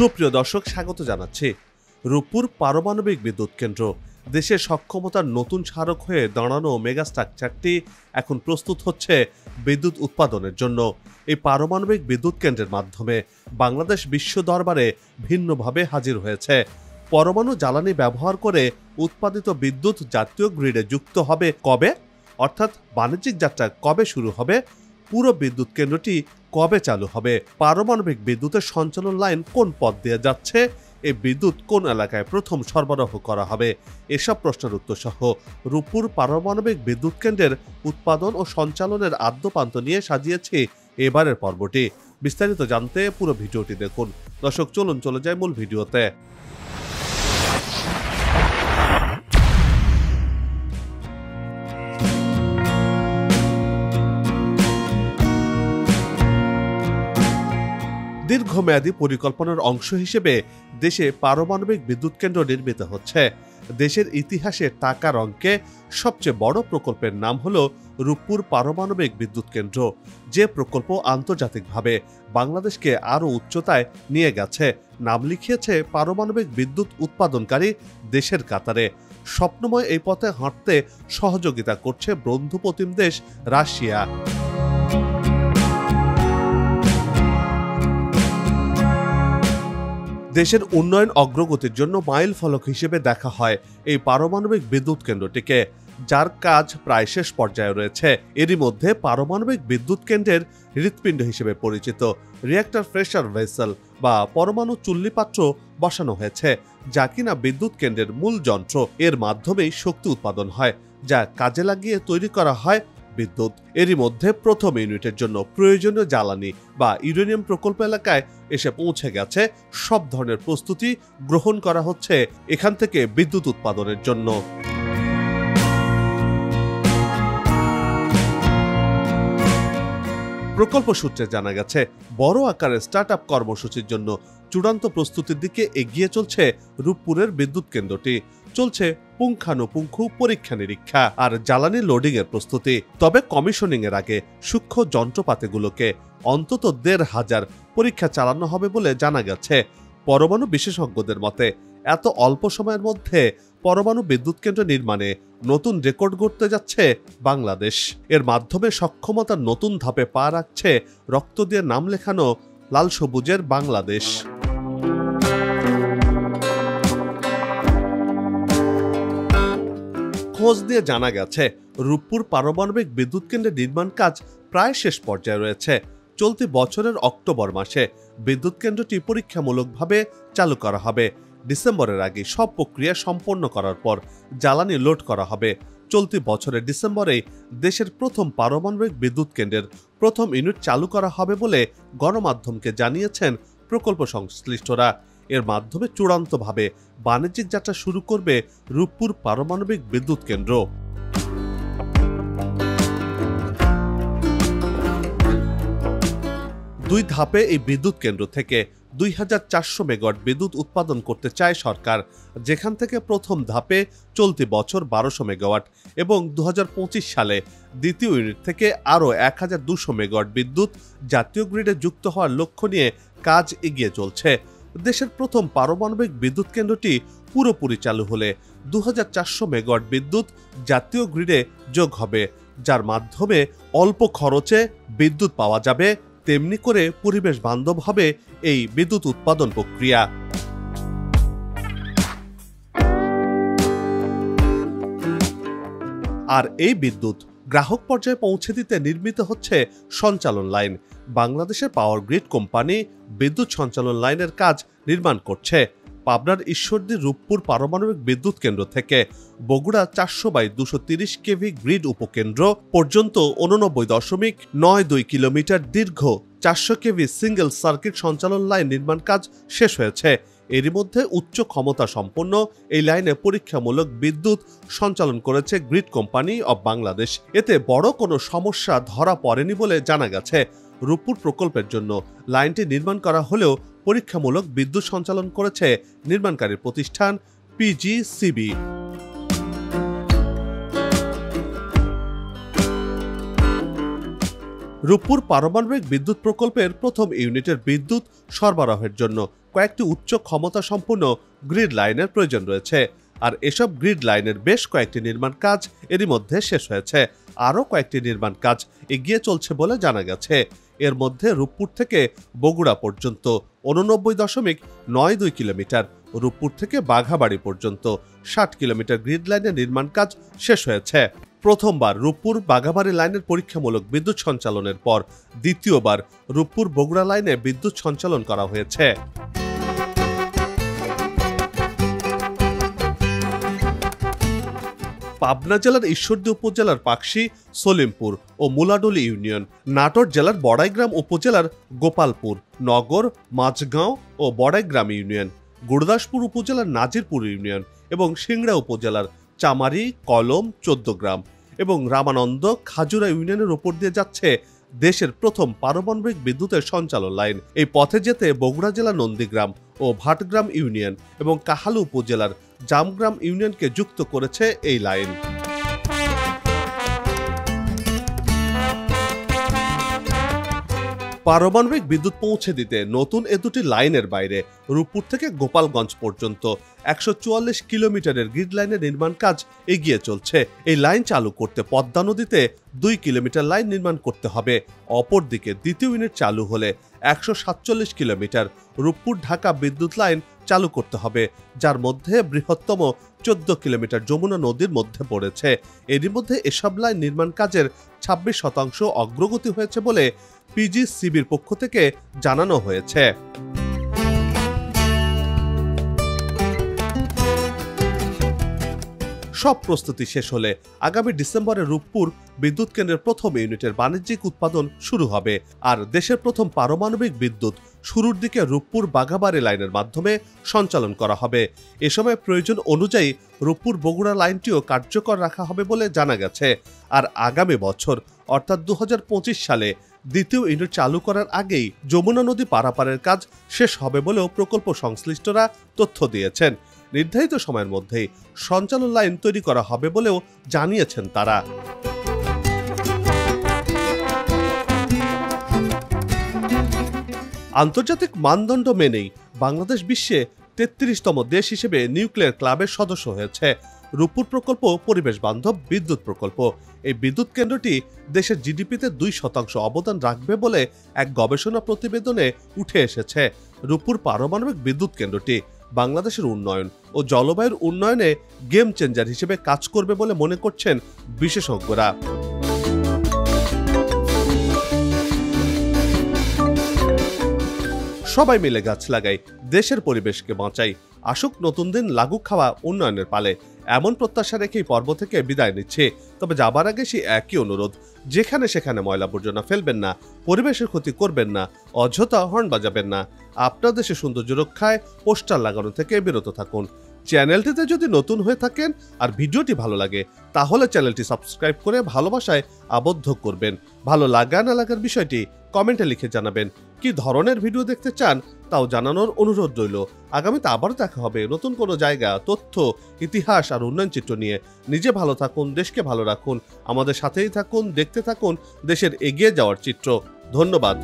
সুপ্রিয় দর্শক, স্বাগত জানাচ্ছি। রূপপুর পারমাণবিক বিদ্যুৎ কেন্দ্র দেশের সক্ষমতার নতুন স্মারক হয়ে দাঁড়ানো মেগা স্ট্রাকচারটি এখন প্রস্তুত হচ্ছে বিদ্যুৎ উৎপাদনের জন্য। এই পারমাণবিক বিদ্যুৎ কেন্দ্রের মাধ্যমে বাংলাদেশ বিশ্ব দরবারে ভিন্নভাবে হাজির হয়েছে। পরমাণু জ্বালানি ব্যবহার করে উৎপাদিত বিদ্যুৎ জাতীয় গ্রিডে যুক্ত হবে কবে, অর্থাৎ বাণিজ্যিক যাত্রা কবে শুরু হবে, পুরো বিদ্যুৎ কেন্দ্রটি কবে চালু হবে, পারমাণবিক বিদ্যুতের সঞ্চালন লাইন কোন পথ দিয়ে যাচ্ছে, এই বিদ্যুৎ কোন এলাকায় প্রথম সরবরাহ করা হবে, এসব প্রশ্নের উত্তর সহ রূপপুর পারমাণবিক বিদ্যুৎ কেন্দ্রের উৎপাদন ও সঞ্চালনের আদ্যপান্ত নিয়ে সাজিয়েছি এবারের পর্বটি। বিস্তারিত জানতে পুরো ভিডিওটি দেখুন। দর্শক, চলুন চলে যাই মূল ভিডিওতে। দীর্ঘমেয়াদী পরিকল্পনার অংশ হিসেবে দেশে পারমাণবিক বিদ্যুৎ কেন্দ্র নির্মিত হচ্ছে। দেশের ইতিহাসে টাকার অঙ্কে সবচেয়ে বড় প্রকল্পের নাম হল রূপপুর পারমাণবিক বিদ্যুৎ কেন্দ্র, যে প্রকল্প আন্তর্জাতিকভাবে বাংলাদেশকে আরও উচ্চতায় নিয়ে গেছে, নাম লিখিয়েছে পারমাণবিক বিদ্যুৎ উৎপাদনকারী দেশের কাতারে। স্বপ্নময় এই পথে হাঁটতে সহযোগিতা করছে বন্ধুপ্রতিম দেশ রাশিয়া। দেশের উন্নয়ন অগ্রগতির জন্য মাইল ফলক হিসেবে দেখা হয় এই পারমাণবিক বিদ্যুৎ কেন্দ্রটিকে, যার কাজ প্রায় শেষ পর্যায়ে রয়েছে। এরই মধ্যে পারমাণবিক বিদ্যুৎ কেন্দ্রের হৃৎপিণ্ড হিসেবে পরিচিত রিঅ্যাক্টর প্রেসার ভেসেল বা পরমাণু চুল্লি পাত্র বসানো হয়েছে, যা কিনা বিদ্যুৎ কেন্দ্রের মূল যন্ত্র। এর মাধ্যমেই শক্তি উৎপাদন হয়, যা কাজে লাগিয়ে তৈরি করা হয় বিদ্যুৎ। এরই মধ্যে প্রথম ইউনিটের জন্য প্রয়োজনীয় জ্বালানি বা ইউরেনিয়াম প্রকল্প এলাকায় এসে পৌঁছে গেছে। সব ধরনের প্রস্তুতি গ্রহণ করা হচ্ছে এখান থেকে বিদ্যুৎ উৎপাদনের জন্য। প্রকল্প সূত্রে জানা গেছে, বড় আকারের স্টার্টআপ কর্মসূচির জন্য চূড়ান্ত প্রস্তুতির দিকে এগিয়ে চলছে রূপপুরের বিদ্যুৎ কেন্দ্রটি। চলছে পুঙ্খানুপুঙ্খ পরীক্ষা নিরীক্ষা আর জ্বালানি লোডিং এর প্রস্তুতি। তবে কমিশনিং এর আগে সূক্ষ্ম যন্ত্রপাতিগুলোকে অন্তত ১৫০০ পরীক্ষা চালানো হবে বলে জানা গেছে। পরমাণু বিশেষজ্ঞদের মতে, এত অল্প সময়ের মধ্যে পরমাণু বিদ্যুৎ কেন্দ্র নির্মাণে নতুন রেকর্ড গড়তে যাচ্ছে বাংলাদেশ। এর মাধ্যমে সক্ষমতার নতুন ধাপে পা রাখছে রক্ত দিয়ে নাম লেখানো লাল সবুজের বাংলাদেশ। খোঁজ দিয়ে জানা গেছে, রূপপুর পারমাণবিক বিদ্যুৎ কেন্দ্রের নির্মাণ কাজ প্রায় শেষ পর্যায়ে রয়েছে। চলতি বছরের অক্টোবর মাসে বিদ্যুৎ কেন্দ্রটি পরীক্ষামূলকভাবে চালু করা হবে। ডিসেম্বরের আগে সব প্রক্রিয়া সম্পন্ন করার পর জ্বালানি লোড করা হবে। চলতি বছরের ডিসেম্বরেই দেশের প্রথম পারমাণবিক বিদ্যুৎ কেন্দ্রের প্রথম ইউনিট চালু করা হবে বলে গণমাধ্যমকে জানিয়েছেন প্রকল্প সংশ্লিষ্টরা। এর মাধ্যমে চূড়ান্তভাবে বাণিজ্যিক যাত্রা শুরু করবে রূপপুর পারমাণবিক বিদ্যুৎ কেন্দ্র। দুই ধাপে এই বিদ্যুৎ কেন্দ্র থেকে ২৪০০ মেগাওয়াট বিদ্যুৎ উৎপাদন করতে চায় সরকার, যেখান থেকে প্রথম ধাপে চলতি বছর ১২০০ মেগাওয়াট এবং ২০২৫ সালে দ্বিতীয় ইউনিট থেকে আরও ১২০০ মেগাওয়াট বিদ্যুৎ জাতীয় গ্রিডে যুক্ত হওয়ার লক্ষ্য নিয়ে কাজ এগিয়ে চলছে। দেশের প্রথম পারমাণবিক বিদ্যুৎ কেন্দ্রটি পুরোপুরি চালু হলে ২৪০০ মেগাওয়াট বিদ্যুৎ জাতীয় গ্রিডে যোগ হবে, যার মাধ্যমে অল্প খরচে বিদ্যুৎ পাওয়া যাবে। তেমনি করে পরিবেশ বান্ধব হবে এই বিদ্যুৎ উৎপাদন প্রক্রিয়া। আর এই বিদ্যুৎ গ্রাহক পর্যায়ে পৌঁছে দিতে নির্মিত হচ্ছে সঞ্চালন লাইন। বাংলাদেশের পাওয়ার গ্রিড কোম্পানি বিদ্যুৎ সঞ্চালন লাইনের কাজ নির্মাণ করছে। পাবনার ঈশ্বরদী রূপপুর পারমাণবিক বিদ্যুৎ কেন্দ্র থেকে বগুড়া ৪০০/২৩০ কেভি গ্রিড উপকেন্দ্র পর্যন্ত ৮৯.৯২ কিলোমিটার দীর্ঘ ৪০০ কেভি সিঙ্গেল সার্কিট সঞ্চালন লাইন নির্মাণ কাজ শেষ হয়েছে। এরই মধ্যে উচ্চ ক্ষমতা সম্পন্ন এই লাইনে পরীক্ষামূলক বিদ্যুৎ সঞ্চালন করেছে গ্রিড কোম্পানি অব বাংলাদেশ। এতে বড় কোনো সমস্যা ধরা পড়েনি বলে জানা গেছে। রূপপুর প্রকল্পের জন্য লাইনটি নির্মাণ করা হলেও পরীক্ষামূলক বিদ্যুৎ সঞ্চালন করেছে নির্মাণকারী প্রতিষ্ঠান পিজিসিবি। রূপপুর পারমাণবিক বিদ্যুৎ প্রকল্পের প্রথম ইউনিটের বিদ্যুৎ সরবরাহের জন্য কয়েকটি উচ্চ ক্ষমতা সম্পন্ন গ্রিড লাইনের প্রয়োজন রয়েছে, আর এসব গ্রিড লাইনের বেশ কয়েকটি নির্মাণ কাজ এরই মধ্যে শেষ হয়েছে। আরও কয়েকটি নির্মাণ কাজ এগিয়ে চলছে বলে জানা গেছে। এর মধ্যে রূপপুর থেকে বগুড়া পর্যন্ত 89.92 কিলোমিটার, রূপপুর থেকে বাঘাবাড়ি পর্যন্ত 60 কিলোমিটার গ্রিড লাইনের নির্মাণ কাজ শেষ হয়েছে। প্রথমবার রূপপুর বাঘাবাড়ি লাইনের পরীক্ষামূলক বিদ্যুৎ সঞ্চালনের পর দ্বিতীয়বার রূপপুর বগুড়া লাইনে বিদ্যুৎ সঞ্চালন করা হয়েছে। পাবনা জেলার ঈশ্বরদী উপজেলার পাকশী, সলিমপুর ও মুলাডলি ইউনিয়ন, নাটোর জেলার বড়াইগ্রাম উপজেলার গোপালপুর, নগর, মাঝগাঁও ও বড়াইগ্রাম ইউনিয়ন, গুরদাসপুর উপজেলার নাজিরপুর ইউনিয়ন এবং সিংড়া উপজেলার চামারি, কলম, 14 গ্রাম এবং রামানন্দ, খাজুরা ইউনিয়নের উপর দিয়ে যাচ্ছে দেশের প্রথম পারমাণবিক বিদ্যুতের সঞ্চালন লাইন। এই পথে যেতে বগুড়া জেলার নন্দীগ্রাম ও ভাটগ্রাম ইউনিয়ন এবং কাহালু উপজেলার জামগ্রাম ইউনিয়নকে যুক্ত করেছে এই লাইন। পারমাণবিক বিদ্যুৎ পৌঁছে দিতে নতুন এ দুটি লাইনের বাইরে রূপপুর থেকে গোপালগঞ্জ পর্যন্ত 144 কিলোমিটারের গ্রিড লাইনের নির্মাণ কাজ এগিয়ে চলছে। এই লাইন চালু করতে পদ্মা নদীতে 2 কিলোমিটার লাইন নির্মাণ করতে হবে। অপরদিকে দ্বিতীয় ইউনিট চালু হলে 147 কিলোমিটার রূপপুর ঢাকা বিদ্যুৎ লাইন চালু করতে হবে, যার মধ্যে বৃহত্তম 14 কিলোমিটার যমুনা নদীর মধ্যে পড়েছে। এরই মধ্যে এসব লাইন নির্মাণ কাজের 26% অগ্রগতি হয়েছে বলে পিজিসিবির পক্ষ থেকে জানানো হয়েছে। সব প্রস্তুতি শেষ হলে আগামী ডিসেম্বরে রূপপুর বিদ্যুৎ কেন্দ্রের প্রথম ইউনিটের বাণিজ্যিক উৎপাদন শুরু হবে। আর দেশের প্রথম পারমাণবিক বিদ্যুৎ শুরুর দিকে রূপপুর বাঘাবাড়ি লাইনের মাধ্যমে সঞ্চালন করা হবে। এ সময় প্রয়োজন অনুযায়ী রূপপুর বগুড়া লাইনটিও কার্যকর রাখা হবে বলে জানা গেছে। আর আগামী বছর অর্থাৎ 2025 সালে দ্বিতীয় ইউনিট চালু করার আগেই যমুনা নদী পারাপারের কাজ শেষ হবে বলেও প্রকল্প সংশ্লিষ্টরা তথ্য দিয়েছেন। নির্ধারিত সময়ের মধ্যেই সঞ্চালন লাইন তৈরি করা হবে বলেও জানিয়েছেন তারা। আন্তর্জাতিক মানদণ্ড মেনেই বাংলাদেশ বিশ্বে 33তম দেশ হিসেবে নিউক্লিয়ার ক্লাবের সদস্য হয়েছে। রূপপুর প্রকল্প পরিবেশ বান্ধব বিদ্যুৎ প্রকল্প। এই বিদ্যুৎ কেন্দ্রটি দেশের জিডিপিতে 2% অবদান রাখবে বলে এক গবেষণা প্রতিবেদনে উঠে এসেছে। রূপপুর পারমাণবিক বিদ্যুৎ কেন্দ্রটি বাংলাদেশের উন্নয়ন ও জলবায়ুর উন্নয়নে গেম চেঞ্জার হিসেবে কাজ করবে বলে মনে করছেন বিশেষজ্ঞরা। সবাই মিলে গাছ লাগাই, দেশের পরিবেশকে বাঁচাই, আসুক নতুন দিন, লাগুক খাওয়া উন্নয়নের পালে, এমন প্রত্যাশা রেখেই পর্ব থেকে বিদায় নিচ্ছে। তবে যাবার আগে সেই একই অনুরোধ, যেখানে সেখানে ময়লা আবর্জনা ফেলবেন না, পরিবেশের ক্ষতি করবেন না, অযথা হর্ন বাজাবেন না, আপনার দেশের সৌন্দর্য রক্ষায় পোস্টার লাগানো থেকে বিরত থাকুন। চ্যানেলটিতে যদি নতুন হয়ে থাকেন আর ভিডিওটি ভালো লাগে তাহলে চ্যানেলটি সাবস্ক্রাইব করে ভালোবাসায় আবদ্ধ করবেন। ভালো লাগা না লাগার বিষয়টি কমেন্টে লিখে জানাবেন। কি ধরনের ভিডিও দেখতে চান তাও জানানোর অনুরোধ রইল। আগামীতে আবার দেখা হবে নতুন কোনো জায়গা, তথ্য, ইতিহাস আর উন্নয়ন চিত্র নিয়ে। নিজে ভালো থাকুন, দেশকে ভালো রাখুন, আমাদের সাথেই থাকুন, দেখতে থাকুন দেশের এগিয়ে যাওয়ার চিত্র। ধন্যবাদ।